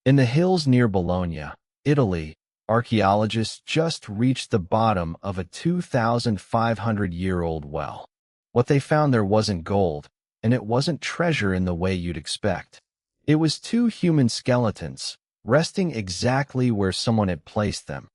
In the hills near Bologna, Italy, archaeologists just reached the bottom of a 2,500-year-old well. What they found there wasn't gold, and it wasn't treasure in the way you'd expect. It was two human skeletons, resting exactly where someone had placed them,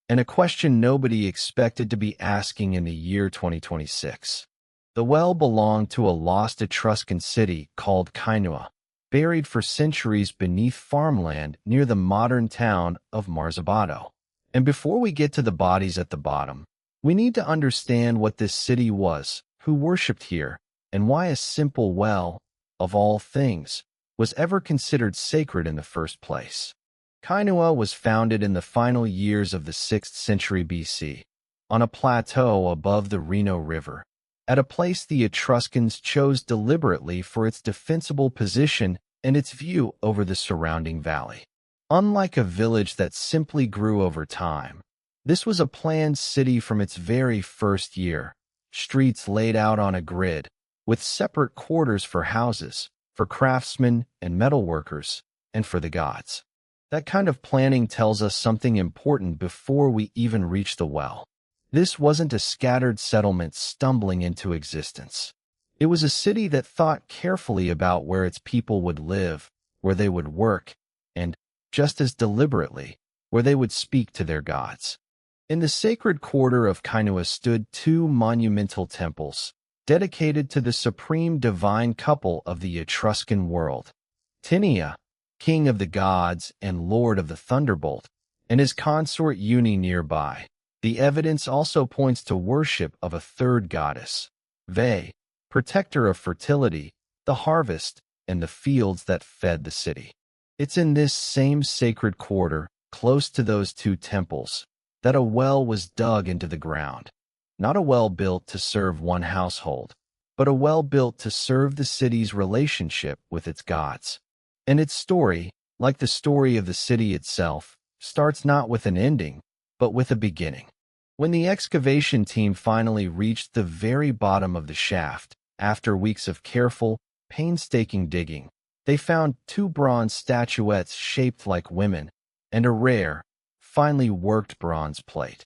and a question nobody expected to be asking in the year 2026. The well belonged to a lost Etruscan city called Kainua, buried for centuries beneath farmland near the modern town of Marzabotto. And before we get to the bodies at the bottom, we need to understand what this city was, who worshipped here, and why a simple well, of all things, was ever considered sacred in the first place. Kainua was founded in the final years of the 6th century BC, on a plateau above the Reno River, at a place the Etruscans chose deliberately for its defensible position and its view over the surrounding valley. Unlike a village that simply grew over time, this was a planned city from its very first year, streets laid out on a grid, with separate quarters for houses, for craftsmen and metalworkers, and for the gods. That kind of planning tells us something important before we even reach the well. This wasn't a scattered settlement stumbling into existence. It was a city that thought carefully about where its people would live, where they would work, and, just as deliberately, where they would speak to their gods. In the sacred quarter of Kainua stood two monumental temples, dedicated to the supreme divine couple of the Etruscan world, Tinia, king of the gods and lord of the thunderbolt, and his consort Uni nearby. The evidence also points to worship of a third goddess, Ve, protector of fertility, the harvest, and the fields that fed the city. It's in this same sacred quarter, close to those two temples, that a well was dug into the ground. Not a well built to serve one household, but a well built to serve the city's relationship with its gods. And its story, like the story of the city itself, starts not with an ending, but with a beginning. When the excavation team finally reached the very bottom of the shaft, after weeks of careful, painstaking digging, they found two bronze statuettes shaped like women and a rare, finely worked bronze plate.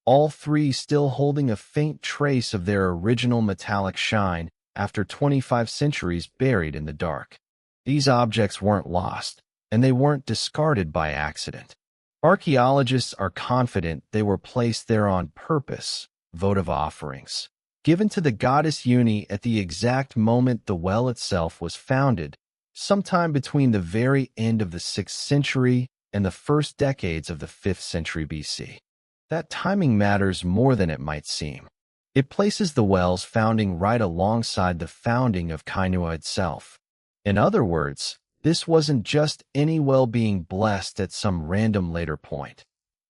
All three still holding a faint trace of their original metallic shine after 25 centuries buried in the dark. These objects weren't lost, and they weren't discarded by accident. Archaeologists are confident they were placed there on purpose, votive offerings, given to the goddess Uni at the exact moment the well itself was founded, sometime between the very end of the 6th century and the first decades of the 5th century BC. That timing matters more than it might seem. It places the well's founding right alongside the founding of Kainua itself. In other words, this wasn't just any well being blessed at some random later point.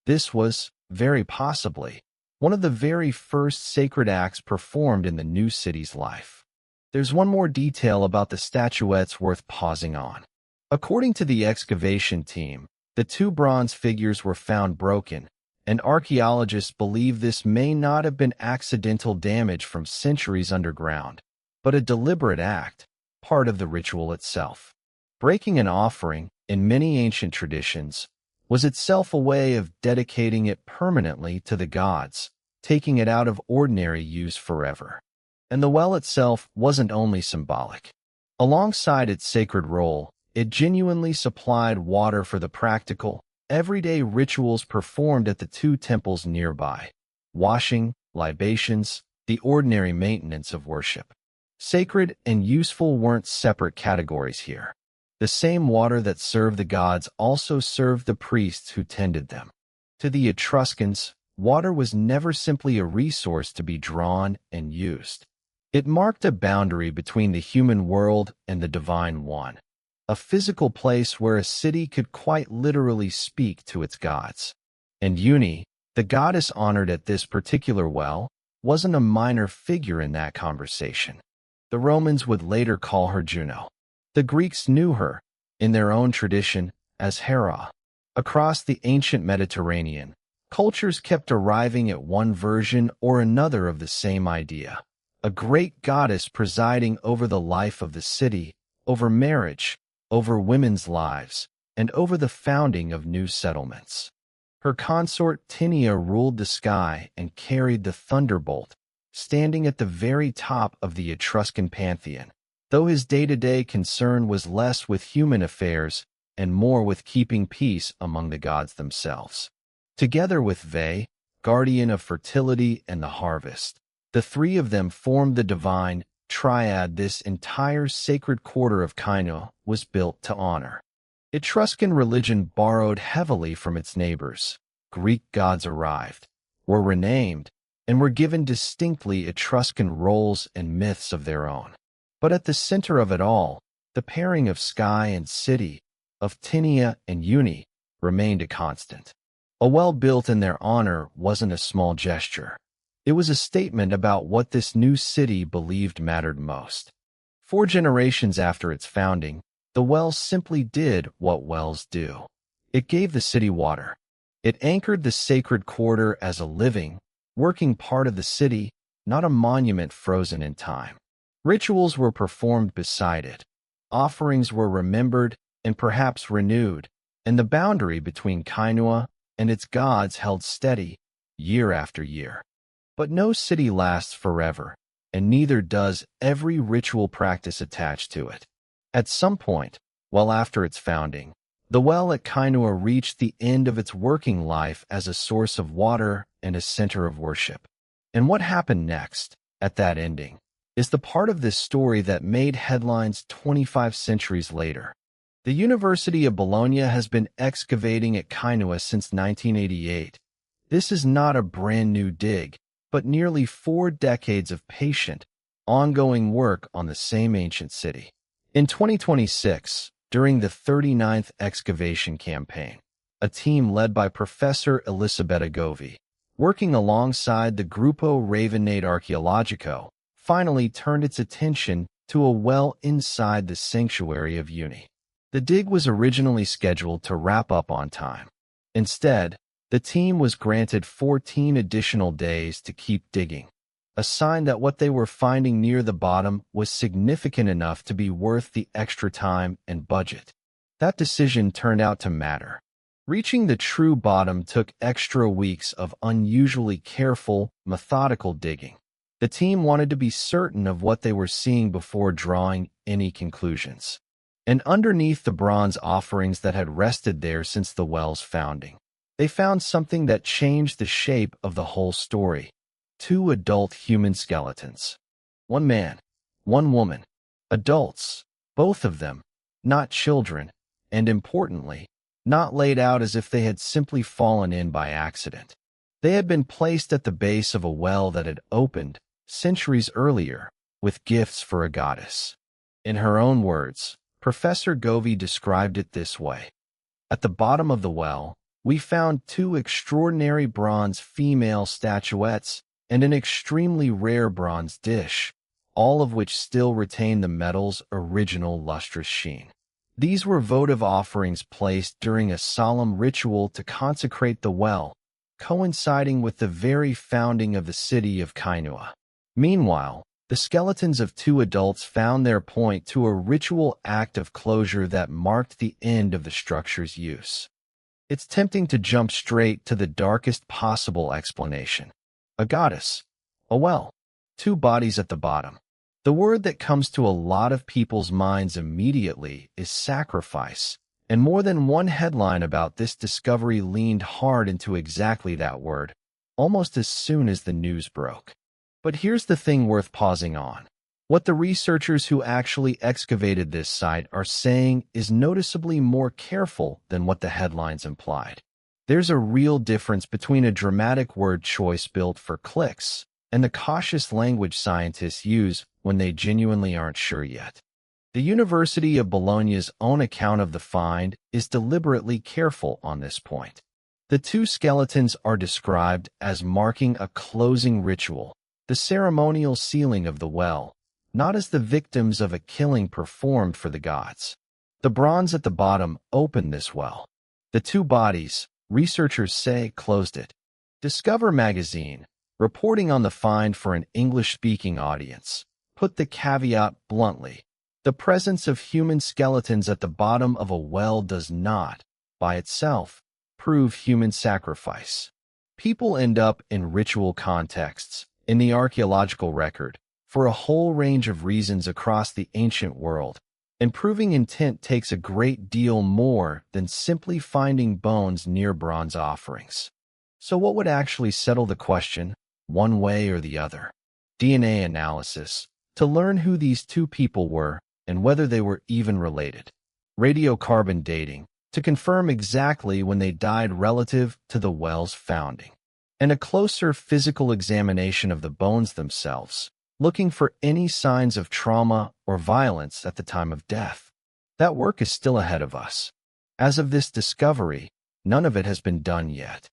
This was, very possibly, one of the very first sacred acts performed in the new city's life. There's one more detail about the statuettes worth pausing on. According to the excavation team, the two bronze figures were found broken, and archaeologists believe this may not have been accidental damage from centuries underground, but a deliberate act, part of the ritual itself. Breaking an offering, in many ancient traditions, was itself a way of dedicating it permanently to the gods, taking it out of ordinary use forever. And the well itself wasn't only symbolic. Alongside its sacred role, it genuinely supplied water for the practical, everyday rituals performed at the two temples nearby: washing, libations, the ordinary maintenance of worship. Sacred and useful weren't separate categories here. The same water that served the gods also served the priests who tended them. To the Etruscans, water was never simply a resource to be drawn and used. It marked a boundary between the human world and the divine one, a physical place where a city could quite literally speak to its gods. And Uni, the goddess honored at this particular well, wasn't a minor figure in that conversation. The Romans would later call her Juno. The Greeks knew her, in their own tradition, as Hera. Across the ancient Mediterranean, cultures kept arriving at one version or another of the same idea: a great goddess presiding over the life of the city, over marriage, over women's lives, and over the founding of new settlements. Her consort Tinia ruled the sky and carried the thunderbolt, standing at the very top of the Etruscan pantheon, though his day-to-day concern was less with human affairs and more with keeping peace among the gods themselves. Together with Ve, guardian of fertility and the harvest, the three of them formed the divine triad this entire sacred quarter of Kainua was built to honor. Etruscan religion borrowed heavily from its neighbors. Greek gods arrived, were renamed, and were given distinctly Etruscan roles and myths of their own. But at the center of it all, the pairing of sky and city, of Tinia and Uni, remained a constant. A well built in their honor wasn't a small gesture. It was a statement about what this new city believed mattered most. 4 generations after its founding, the well simply did what wells do. It gave the city water. It anchored the sacred quarter as a living, working part of the city, not a monument frozen in time. Rituals were performed beside it. Offerings were remembered and perhaps renewed, and the boundary between Kainua and its gods held steady, year after year. But no city lasts forever, and neither does every ritual practice attached to it. At some point, well after its founding, the well at Kainua reached the end of its working life as a source of water and a center of worship. And what happened next, at that ending, is the part of this story that made headlines 25 centuries later. The University of Bologna has been excavating at Kainua since 1988. This is not a brand new dig, but nearly 4 decades of patient, ongoing work on the same ancient city. In 2026, during the 39th excavation campaign, a team led by Professor Elisabetta Govi, working alongside the Gruppo Ravenate Archaeologico, finally turned its attention to a well inside the sanctuary of Uni. The dig was originally scheduled to wrap up on time. Instead, the team was granted 14 additional days to keep digging, a sign that what they were finding near the bottom was significant enough to be worth the extra time and budget. That decision turned out to matter. Reaching the true bottom took extra weeks of unusually careful, methodical digging. The team wanted to be certain of what they were seeing before drawing any conclusions. And underneath the bronze offerings that had rested there since the well's founding, they found something that changed the shape of the whole story. 2 adult human skeletons. 1 man, 1 woman. Adults, both of them, not children, and importantly, not laid out as if they had simply fallen in by accident. They had been placed at the base of a well that had opened, centuries earlier, with gifts for a goddess. In her own words, Professor Govi described it this way. At the bottom of the well, we found 2 extraordinary bronze female statuettes and an extremely rare bronze dish, all of which still retain the metal's original lustrous sheen. These were votive offerings placed during a solemn ritual to consecrate the well, coinciding with the very founding of the city of Kainua. Meanwhile, the skeletons of 2 adults found their point to a ritual act of closure that marked the end of the structure's use. It's tempting to jump straight to the darkest possible explanation. A goddess, a well, 2 bodies at the bottom. The word that comes to a lot of people's minds immediately is sacrifice, and more than one headline about this discovery leaned hard into exactly that word, almost as soon as the news broke. But here's the thing worth pausing on. What the researchers who actually excavated this site are saying is noticeably more careful than what the headlines implied. There's a real difference between a dramatic word choice built for clicks and the cautious language scientists use when they genuinely aren't sure yet. The University of Bologna's own account of the find is deliberately careful on this point. The 2 skeletons are described as marking a closing ritual, the ceremonial sealing of the well, not as the victims of a killing performed for the gods. The bronze at the bottom opened this well. The 2 bodies, researchers say, closed it. Discover magazine, reporting on the find for an English-speaking audience, put the caveat bluntly. The presence of human skeletons at the bottom of a well does not, by itself, prove human sacrifice. People end up in ritual contexts, in the archaeological record, for a whole range of reasons across the ancient world, and proving intent takes a great deal more than simply finding bones near bronze offerings. So what would actually settle the question, one way or the other? DNA analysis, to learn who these two people were and whether they were even related. Radiocarbon dating, to confirm exactly when they died relative to the well's founding. And a closer physical examination of the bones themselves, looking for any signs of trauma or violence at the time of death. That work is still ahead of us. As of this discovery, none of it has been done yet.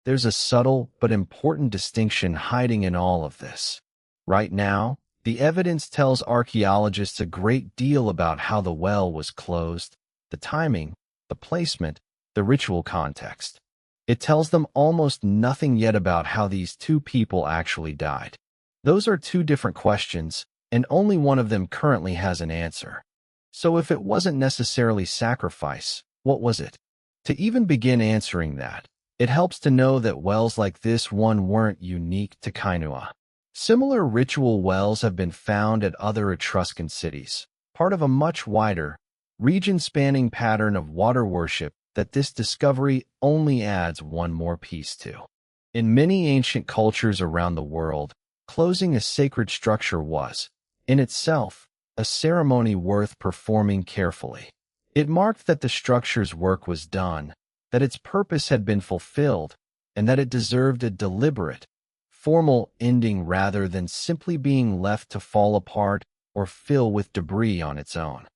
There's a subtle but important distinction hiding in all of this. Right now, the evidence tells archaeologists a great deal about how the well was closed, the timing, the placement, the ritual context. It tells them almost nothing yet about how these two people actually died. Those are two different questions, and only one of them currently has an answer. So if it wasn't necessarily sacrifice, what was it? To even begin answering that, it helps to know that wells like this one weren't unique to Kainua. Similar ritual wells have been found at other Etruscan cities, part of a much wider, region-spanning pattern of water worship that this discovery only adds one more piece to. In many ancient cultures around the world, closing a sacred structure was, in itself, a ceremony worth performing carefully. It marked that the structure's work was done, that its purpose had been fulfilled, and that it deserved a deliberate, formal ending rather than simply being left to fall apart or fill with debris on its own.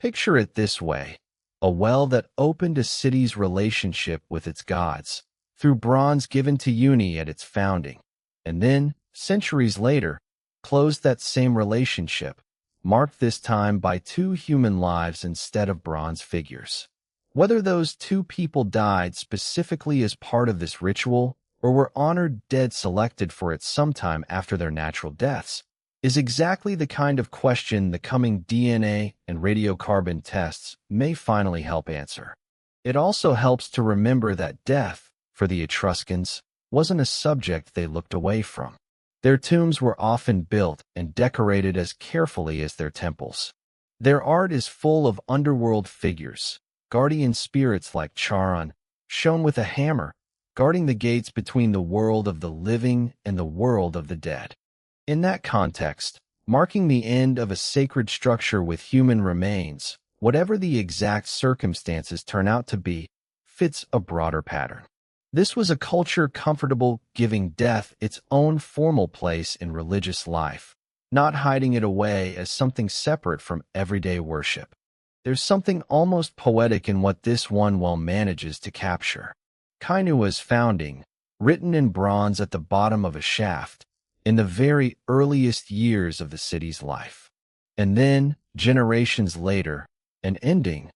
Picture it this way: a well that opened a city's relationship with its gods, through bronze given to Uni at its founding, and then, centuries later, closed that same relationship, marked this time by two human lives instead of bronze figures. Whether those two people died specifically as part of this ritual or were honored dead selected for it sometime after their natural deaths, is exactly the kind of question the coming DNA and radiocarbon tests may finally help answer. It also helps to remember that death, for the Etruscans, wasn't a subject they looked away from. Their tombs were often built and decorated as carefully as their temples. Their art is full of underworld figures, guardian spirits like Charon, shown with a hammer, guarding the gates between the world of the living and the world of the dead. In that context, marking the end of a sacred structure with human remains, whatever the exact circumstances turn out to be, fits a broader pattern. This was a culture comfortable giving death its own formal place in religious life, not hiding it away as something separate from everyday worship. There's something almost poetic in what this one well manages to capture. Kainua's founding, written in bronze at the bottom of a shaft, in the very earliest years of the city's life. And then, generations later, an ending,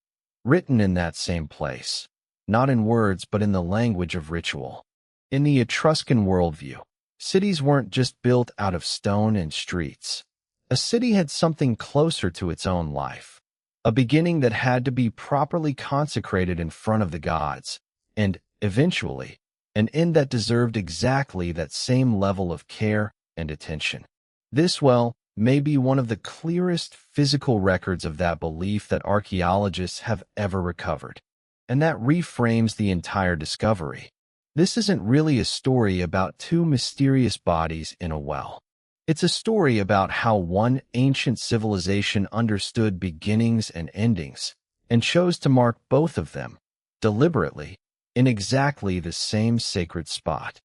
written in that same place, not in words but in the language of ritual. In the Etruscan worldview, cities weren't just built out of stone and streets. A city had something closer to its own life, a beginning that had to be properly consecrated in front of the gods, and, eventually, an end that deserved exactly that same level of care and attention. This well may be one of the clearest physical records of that belief that archaeologists have ever recovered, and that reframes the entire discovery. This isn't really a story about two mysterious bodies in a well. It's a story about how one ancient civilization understood beginnings and endings, and chose to mark both of them, deliberately, in exactly the same sacred spot.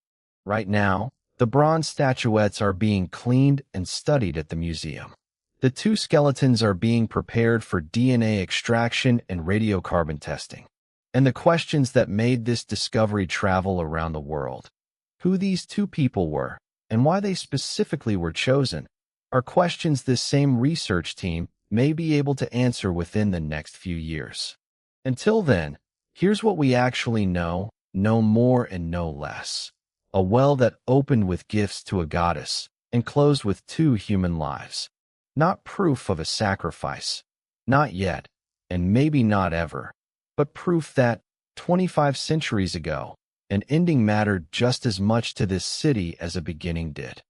Right now, the bronze statuettes are being cleaned and studied at the museum. The two skeletons are being prepared for DNA extraction and radiocarbon testing. And the questions that made this discovery travel around the world, who these two people were, and why they specifically were chosen, are questions this same research team may be able to answer within the next few years. Until then, here's what we actually know, no more and no less. A well that opened with gifts to a goddess and closed with two human lives. Not proof of a sacrifice, Not yet, and maybe not ever, but proof that, 25 centuries ago, an ending mattered just as much to this city as a beginning did.